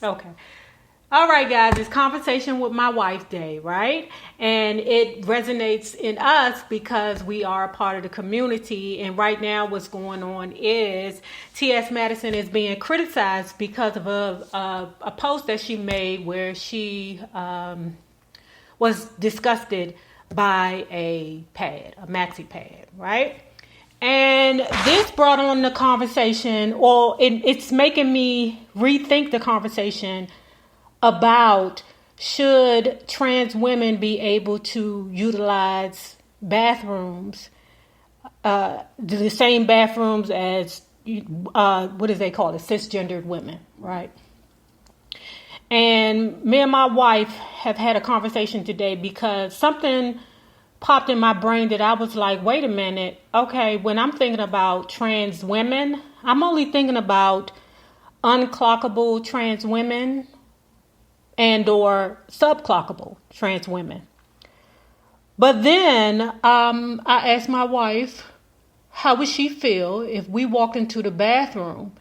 Okay. All right, guys, it's Conversation with My Wife Day, right? And it resonates in us because we are a part of the community. And right now, what's going on is T.S. Madison is being criticized because of a post that she made where she was disgusted by a maxi pad, right? And this brought on the conversation, or it's making me rethink the conversation about should trans women be able to utilize bathrooms, the same bathrooms as what is they call it, cisgendered women, right? And me and my wife have had a conversation today because something popped in my brain that I was like, wait a minute, okay, when I'm thinking about trans women, I'm only thinking about unclockable trans women and or subclockable trans women. But then I asked my wife, how would she feel if we walked into the bathroom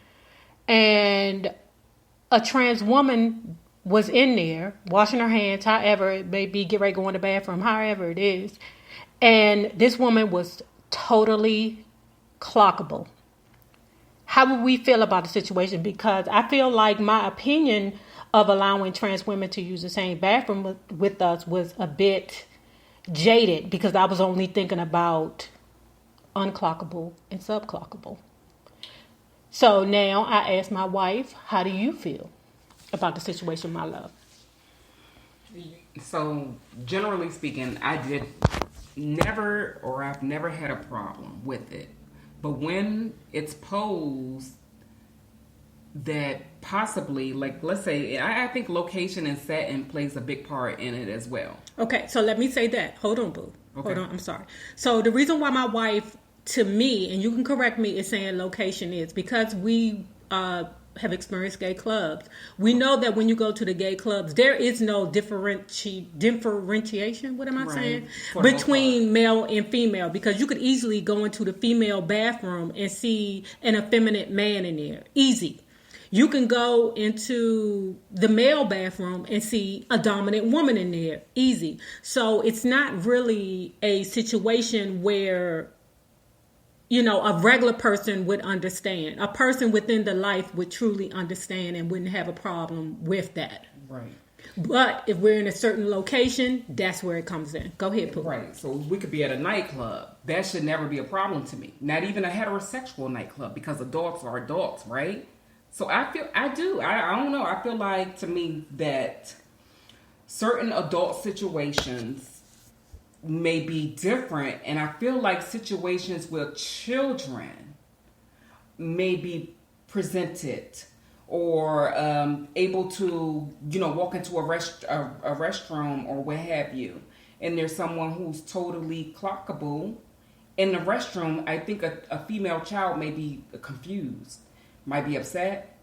and a trans woman was in there washing her hands, however it may be, get ready to go in the bathroom, however it is, and this woman was totally clockable? How would we feel about the situation? Because I feel like my opinion of allowing trans women to use the same bathroom with us was a bit jaded because I was only thinking about unclockable and subclockable. So now I asked my wife, how do you feel about the situation, my love? So generally speaking, I've never had a problem with it. But when it's posed that possibly, like, let's say, I think location and setting plays a big part in it as well. Okay, so let me say that. Hold on, boo. Okay. Hold on, I'm sorry. So the reason why my wife, to me, and you can correct me, is saying location is because we have experienced gay clubs. We know that when you go to the gay clubs, there is no differentiation, what am I saying? Between male and female, because you could easily go into the female bathroom and see an effeminate man in there. Easy. You can go into the male bathroom and see a dominant woman in there. Easy. So it's not really a situation where, you know, a regular person would understand. A person within the life would truly understand and wouldn't have a problem with that. Right. But if we're in a certain location, that's where it comes in. Go ahead, Pooh. Right. So we could be at a nightclub. That should never be a problem to me. Not even a heterosexual nightclub, because adults are adults, right? So I don't know. I feel like, to me, that certain adult situations may be different. And I feel like situations with children may be presented or able to, you know, walk into a restroom or what have you. And there's someone who's totally clockable in the restroom. I think a female child may be confused. Might be upset.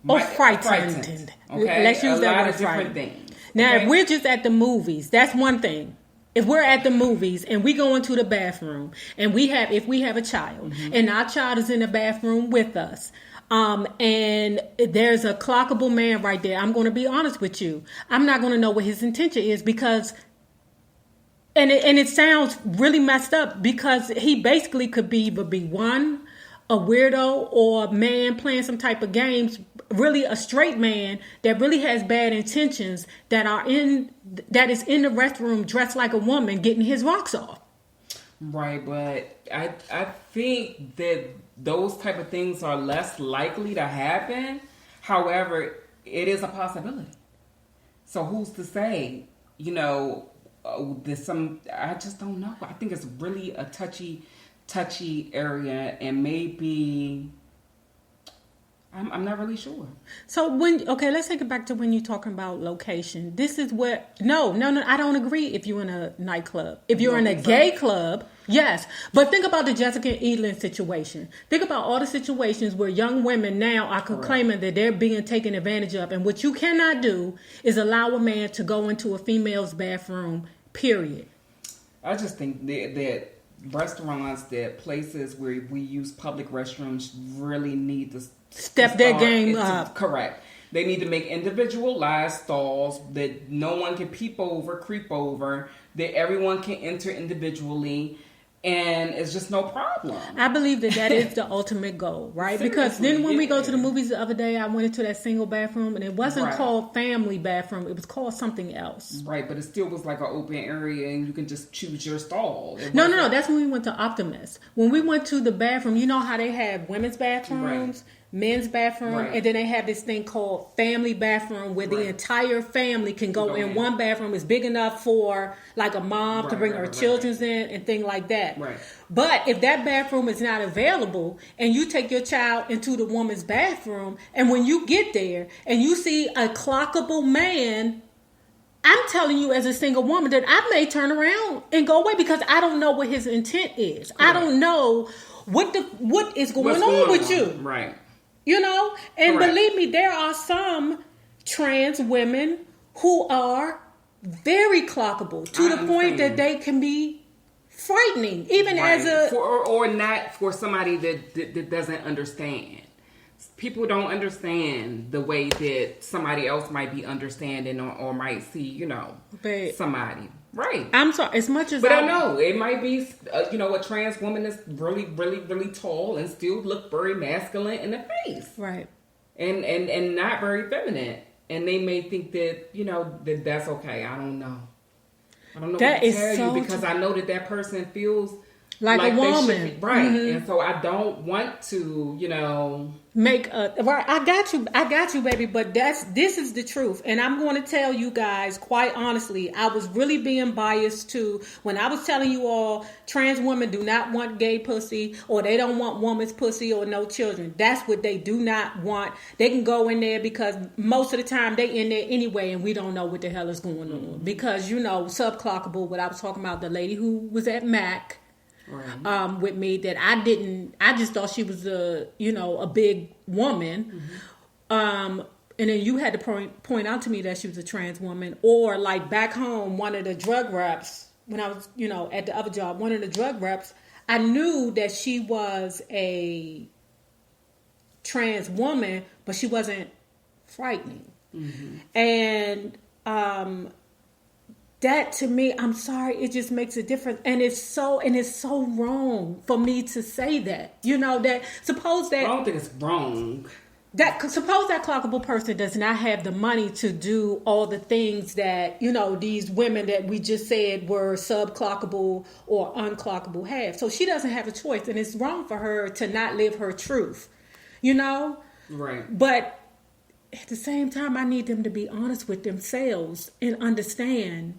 Or frightened. Okay. Let's use that word, different things. Now, okay? If we're just at the movies, that's one thing. If we're at the movies and we go into the bathroom and if we have a child and our child is in the bathroom with us, and there's a clockable man right there, I'm going to be honest with you. I'm not going to know what his intention is because, and it sounds really messed up because he basically could either be one, a weirdo, or a man playing some type of games, really a straight man that really has bad intentions that is in the restroom dressed like a woman getting his rocks off. Right, but I think that those type of things are less likely to happen. However, it is a possibility. So who's to say, you know, I just don't know. I think it's really a touchy area, and maybe I'm not really sure. So let's take it back to when you're talking about location. This is where no, I don't agree. If you're in a nightclub, if you're in a gay club, yes. But think about the Jessica Edelin situation. Think about all the situations where young women now are claiming that they're being taken advantage of, and what you cannot do is allow a man to go into a female's bathroom. Period. I just think that restaurants, that places where we use public restrooms, really need to step their game up. Correct. They need to make individualized stalls that no one can creep over, that everyone can enter individually. And it's just no problem. I believe that is the ultimate goal, right? Seriously, because then when we go to the movies the other day, I went into that single bathroom, and it wasn't called family bathroom. It was called something else. Right, but it still was like an open area, and you can just choose your stall. No. That's when we went to Optimus. When we went to the bathroom, you know how they have women's bathrooms? Right. Men's bathroom, right. And then they have this thing called family bathroom where the entire family can go in one bathroom. It's big enough for like a mom to bring her children in and things like that. Right. But if that bathroom is not available and you take your child into the woman's bathroom, and when you get there and you see a clockable man, I'm telling you as a single woman that I may turn around and go away because I don't know what his intent is. Correct. I don't know what is going on with you. Right. You know, and Correct. Believe me, there are some trans women who are very clockable to the point that they can be frightening, even as a or not for somebody that doesn't understand. People don't understand the way that somebody else might be understanding or might see, somebody. Right. I'm sorry. As much as but I know it might be, a trans woman that's really, really, really tall and still look very masculine in the face. Right. And not very feminine. And they may think that, that's okay. I don't know. I don't know that what to tell you because I know that person feels like a woman. Right. Mm-hmm. And so I don't want to, make a right. I got you, baby. But this is the truth, and I'm going to tell you guys quite honestly. I was really being biased too when I was telling you all trans women do not want gay pussy, or they don't want woman's pussy or no children. That's what they do not want. They can go in there because most of the time they in there anyway, and we don't know what the hell is going on because subclockable. What I was talking about, the lady who was at Mac. Right. With me that I just thought she was a big woman. Mm-hmm. And then you had to point out to me that she was a trans woman, or like back home, one of the drug reps, when I was, at the other job, one of the drug reps, I knew that she was a trans woman, but she wasn't frightening. Mm-hmm. And, that to me, I'm sorry, it just makes a difference. And it's so wrong for me to say that. I don't think it's wrong. Suppose that clockable person does not have the money to do all the things that, these women that we just said were subclockable or unclockable have. So she doesn't have a choice. And it's wrong for her to not live her truth, Right. But at the same time, I need them to be honest with themselves and understand,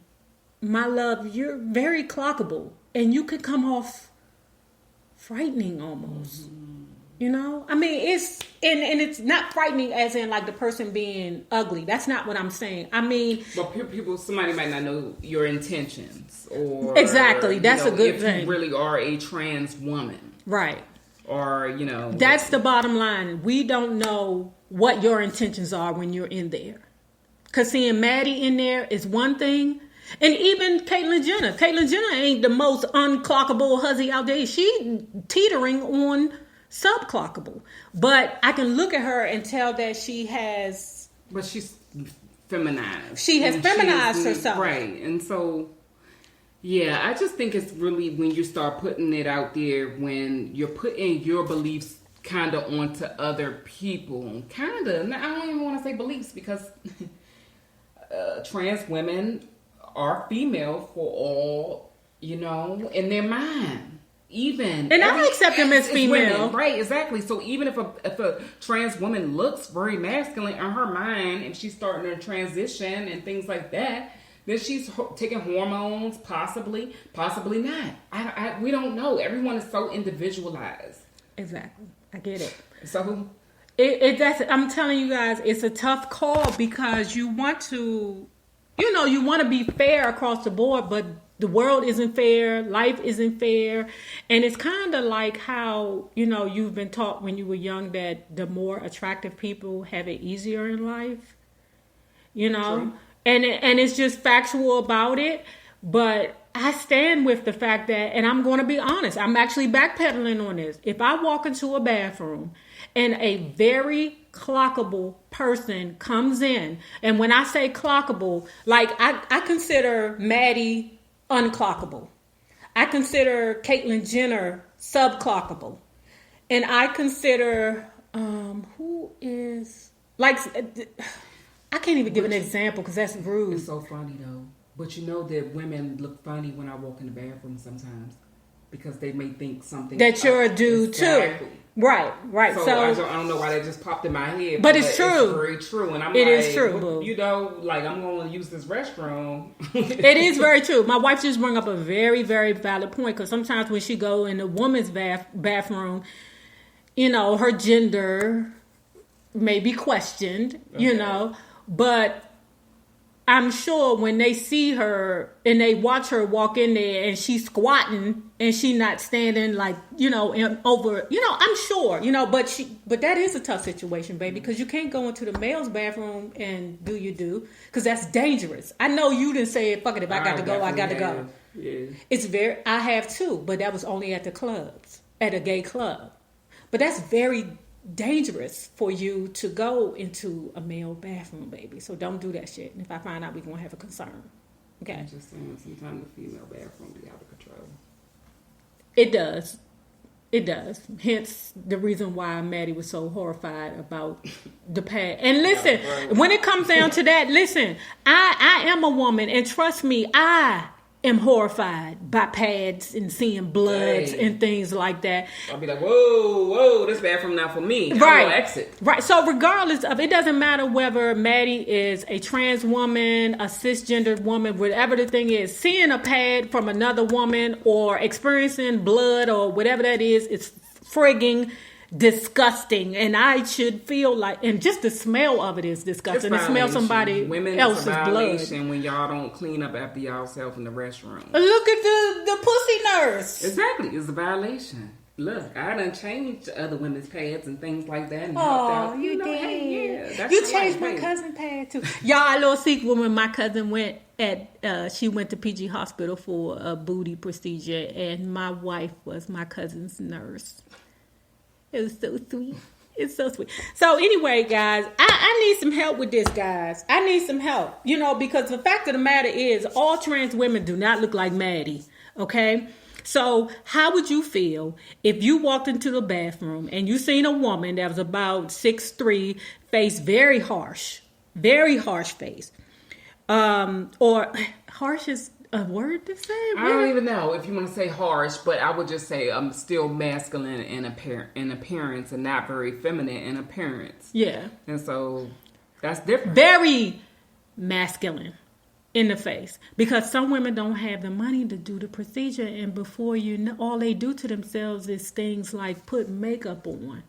my love, you're very clockable and you could come off frightening almost. Mm-hmm. I mean, it's and it's not frightening as in like the person being ugly. That's not what I'm saying. I mean, but somebody might not know your intentions, or exactly. That's a good thing. If you really are a trans woman, right? Or that's the bottom line. We don't know what your intentions are when you're in there. Because seeing Maddie in there is one thing. And even Caitlyn Jenner ain't the most unclockable hussy out there. She teetering on subclockable. But I can look at her and tell that she has... But she's feminized. She has feminized herself. Right. And so... Yeah, I just think it's really when you start putting it out there, when you're putting your beliefs kind of onto other people. Kind of. I don't even want to say beliefs because trans women are female for all, in their mind. Even. And I accept them as female. Women, right, exactly. So even if a trans woman looks very masculine in her mind and she's starting to transition and things like that, then she's taking hormones, possibly not. We don't know. Everyone is so individualized. Exactly. I get it. So I'm telling you guys, it's a tough call because you want to, you want to be fair across the board, but the world isn't fair. Life isn't fair. And it's kind of like how, you've been taught when you were young that the more attractive people have it easier in life, True. And it's just factual about it. But I stand with the fact that, and I'm going to be honest, I'm actually backpedaling on this. If I walk into a bathroom and a very clockable person comes in, and when I say clockable, like I consider Maddie unclockable. I consider Caitlyn Jenner subclockable. And I consider, who is, like, I can't even give an example because that's rude. It's so funny, though. But you know that women look funny when I walk in the bathroom sometimes because they may think something. That you're a dude, too. Right. So I don't know why that just popped in my head. But it's true. It's very true. And it is true, boo. You know, like, I'm going to use this restroom. It is very true. My wife just brought up a very, very valid point because sometimes when she go in the woman's bathroom, you know, her gender may be questioned, you know, but I'm sure when they see her and they watch her walk in there and she's squatting and she not standing like, you know, over, you know, I'm sure, you know, but that is a tough situation, baby, because you can't go into the male's bathroom and do you do, because that's dangerous. I know you didn't say, fuck it, if I got to go, I got to go. Yeah. I have too, but that was only at the clubs, at a gay club. But that's very dangerous for you to go into a male bathroom, baby. So don't do that shit. And if I find out, we're going to have a concern. Okay? I'm just saying, sometimes the female bathroom be out of control. It does. It does. Hence the reason why Maddie was so horrified about the pad. And listen, when it comes down to that, listen, I am a woman, and trust me, I am horrified by pads and seeing bloods and things like that. I'll be like, whoa, this bathroom not for me. Right. I'll exit. Right. So regardless of, it doesn't matter whether Maddie is a trans woman, a cisgendered woman, whatever the thing is, seeing a pad from another woman or experiencing blood or whatever that is, it's frigging disgusting. And I should feel like, and just the smell of it is disgusting. To smell somebody else's blood. When y'all don't clean up after y'allself in the restroom. Look at the pussy nurse. Exactly. It's a violation. Look, I done changed other women's pads and things like that. And oh, you did. Hey, yeah, you changed my cousin's pad too. Y'all, a little secret, when my cousin went she went to PG Hospital for a booty procedure, and my wife was my cousin's nurse. It was so sweet. It's so sweet. So anyway, guys, I need some help with this, guys. I need some help. You know, because the fact of the matter is, all trans women do not look like Maddie. Okay? So how would you feel if you walked into the bathroom and you seen a woman that was about 6'3", face very harsh face? Or harsh is a word to say? Really? I don't even know if you want to say harsh, but I would just say I'm still masculine in appearance and not very feminine in appearance. Yeah. And so that's different. Very masculine in the face, because some women don't have the money to do the procedure, and before you know, all they do to themselves is things like put makeup on.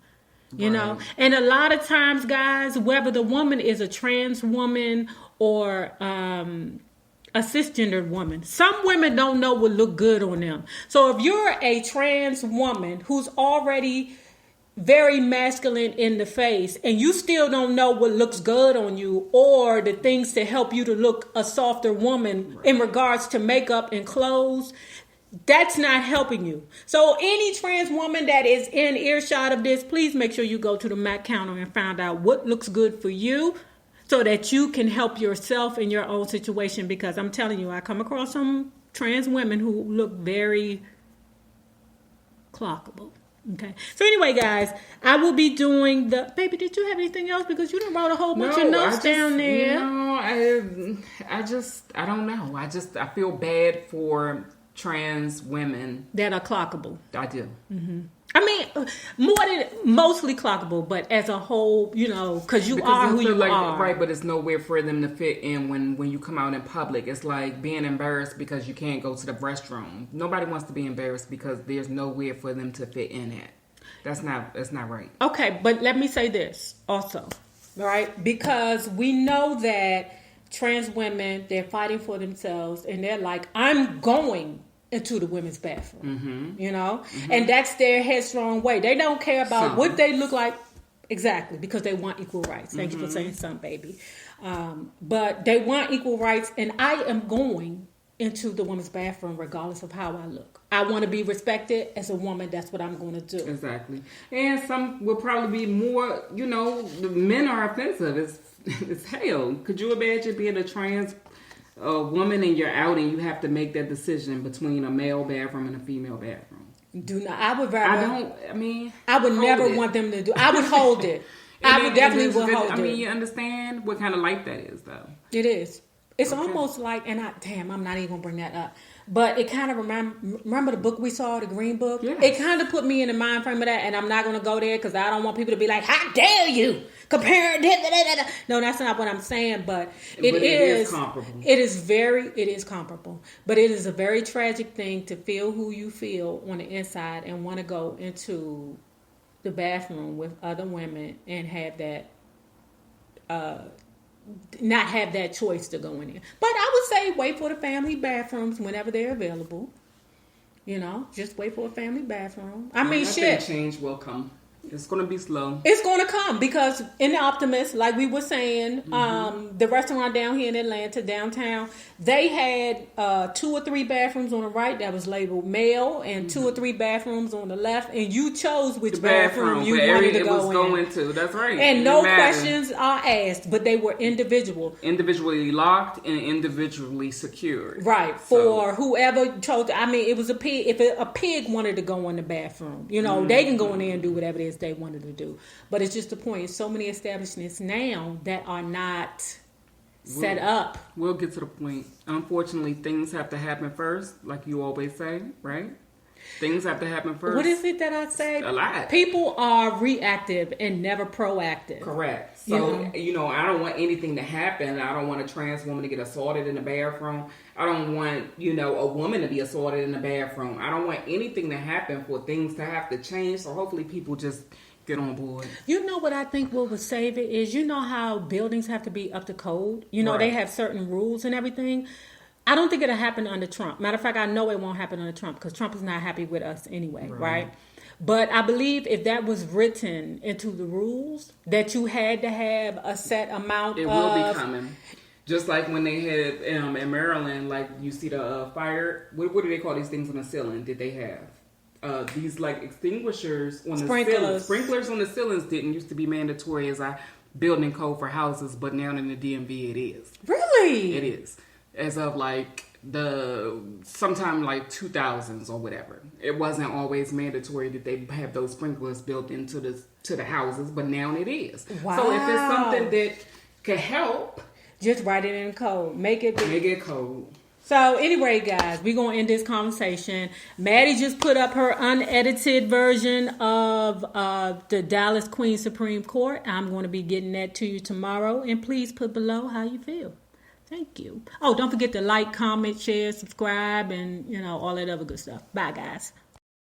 You know, and a lot of times, guys, whether the woman is a trans woman or a cisgendered woman, some women don't know what look good on them. So if you're a trans woman who's already very masculine in the face and you still don't know what looks good on you or the things to help you to look a softer woman in regards to makeup and clothes, that's not helping you. So any trans woman that is in earshot of this, please make sure you go to the MAC counter and find out what looks good for you, so that you can help yourself in your own situation. Because I'm telling you, I come across some trans women who look very clockable. Okay. So anyway, guys, I will be doing the... Baby, did you have anything else? Because you done wrote a whole bunch of notes down there. I don't know. I feel bad for trans women that are clockable. I do. Mm-hmm. I mean, mostly clockable, but as a whole, you know, because you are who you are. Right, but it's nowhere for them to fit in when you come out in public. It's like being embarrassed because you can't go to the restroom. Nobody wants to be embarrassed because there's nowhere for them to fit in at. That's not right. Okay, but let me say this also, right? Because we know that trans women, they're fighting for themselves, and they're like, I'm going into the women's bathroom, you know? Mm-hmm. And that's their headstrong way. They don't care about what they look like. Exactly, because they want equal rights. Thank you for saying something, baby. But they want equal rights, and I am going into the women's bathroom regardless of how I look. I want to be respected as a woman. That's what I'm going to do. Exactly. And some will probably be more, the men are offensive. It's hell. Could you imagine being a trans woman and you're out and you have to make that decision between a male bathroom and a female bathroom? Do not. I would rather. I would never want them to do. I would hold it. I would definitely hold it. You understand what kind of life that is, though. It is. It's almost like, I'm not even gonna bring that up. But it kind of remember the book we saw, the Green Book? Yes. It kind of put me in the mind frame of that, and I'm not going to go there because I don't want people to be like, how dare you compare it? No, that's not what I'm saying, but it is comparable. It is comparable. But it is a very tragic thing to feel who you feel on the inside and want to go into the bathroom with other women and have that not have that choice to go in there. But I would say wait for the family bathrooms whenever they're available. Just wait for a family bathroom. I think change will come. It's going to be slow. It's going to come because in the Optimist, like we were saying, the restaurant down here in Atlanta, downtown, they had 2 or 3 bathrooms on the right that was labeled male and 2 or 3 bathrooms on the left, and you chose which bathroom you wanted to go into. That's right. And no questions are asked, but they were individually locked and individually secured. Right. For whoever chose. It was a pig. If a pig wanted to go in the bathroom, they can go in there and do whatever it is they wanted to do. But it's just the point. So many establishments now that are not set up. We'll get to the point. Unfortunately, things have to happen first, like you always say, right? Things have to happen first. What is it that I say? A lot. People are reactive and never proactive. Correct. So, I don't want anything to happen. I don't want a trans woman to get assaulted in the bathroom. I don't want, a woman to be assaulted in the bathroom. I don't want anything to happen for things to have to change. So hopefully people just get on board. What I think what would save it is, how buildings have to be up to code. Right. They have certain rules and everything. I don't think it'll happen under Trump. Matter of fact, I know it won't happen under Trump because Trump is not happy with us anyway, right? But I believe if that was written into the rules, that you had to have a set amount it will be coming. Just like when they had in Maryland, like you see the fire, what do they call these things on the ceiling? Did they have these like extinguishers on the ceiling? Sprinklers on the ceilings didn't used to be mandatory as a building code for houses, but now in the DMV it is. Really? It is. As of like sometime like 2000s or whatever. It wasn't always mandatory that they have those sprinklers built into the houses, but now it is. Wow. So if it's something that could help, just write it in code. Make it code. So anyway, guys, we're going to end this conversation. Maddie just put up her unedited version of the Dallas Queen Supreme Court. I'm going to be getting that to you tomorrow. And please put below how you feel. Thank you. Oh, don't forget to like, comment, share, subscribe, and, all that other good stuff. Bye, guys.